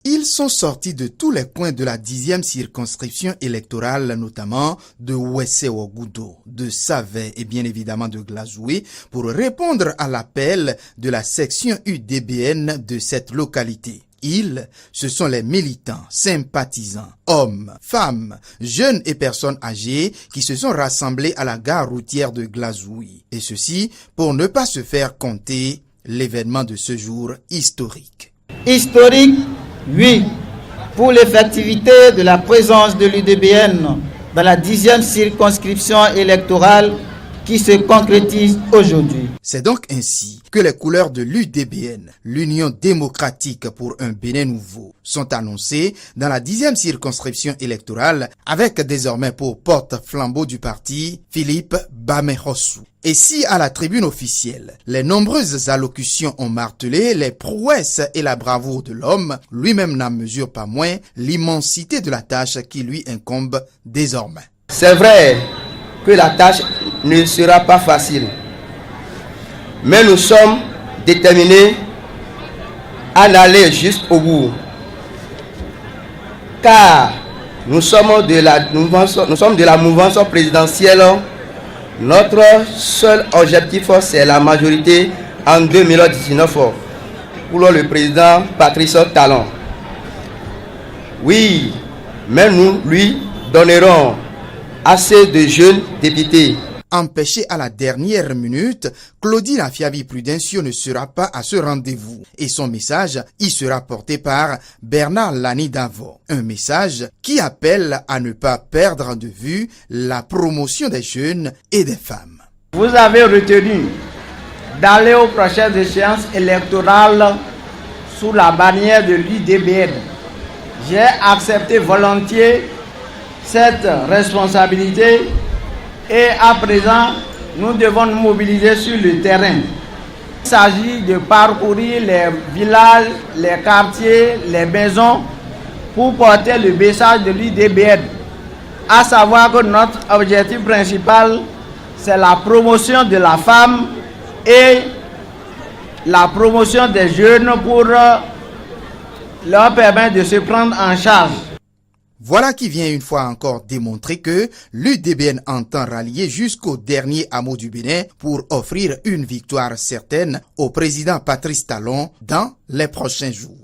Ils sont sortis de tous les coins de la 10e circonscription électorale, notamment de Ouessé-Ouagoudou, de Savé et bien évidemment de Glazoué, pour répondre à l'appel de la section UDBN de cette localité. Ils, ce sont les militants, sympathisants, hommes, femmes, jeunes et personnes âgées qui se sont rassemblés à la gare routière de Glazoué. Et ceci pour ne pas se faire compter l'événement de ce jour historique. Historique, oui, pour l'effectivité de la présence de l'UDBN dans la 10e circonscription électorale qui se concrétise aujourd'hui. C'est donc ainsi que les couleurs de l'UDBN, l'Union démocratique pour un Bénin nouveau, sont annoncées dans la 10e circonscription électorale avec désormais pour porte-flambeau du parti Philippe Bamehossou. Et si à la tribune officielle, les nombreuses allocutions ont martelé les prouesses et la bravoure de l'homme, lui-même n'en mesure pas moins l'immensité de la tâche qui lui incombe désormais. C'est vrai que la tâche ne sera pas facile, mais nous sommes déterminés à aller jusqu'au bout, car nous sommes de la mouvance présidentielle. Notre seul objectif, c'est la majorité en 2019 pour le président Patrice Talon. Oui, mais nous lui donnerons assez de jeunes députés. Empêché à la dernière minute, Claudine Afiabi Prudencio ne sera pas à ce rendez-vous et son message y sera porté par Bernard Lani Davo. Un message qui appelle à ne pas perdre de vue la promotion des jeunes et des femmes. Vous avez retenu d'aller aux prochaines échéances électorales sous la bannière de l'UDBN. J'ai accepté volontiers cette responsabilité. Et à présent, nous devons nous mobiliser sur le terrain. Il s'agit de parcourir les villages, les quartiers, les maisons pour porter le message de l'UDBN. À savoir que notre objectif principal, c'est la promotion de la femme et la promotion des jeunes pour leur permettre de se prendre en charge. Voilà qui vient une fois encore démontrer que l'UDBN entend rallier jusqu'au dernier hameau du Bénin pour offrir une victoire certaine au président Patrice Talon dans les prochains jours.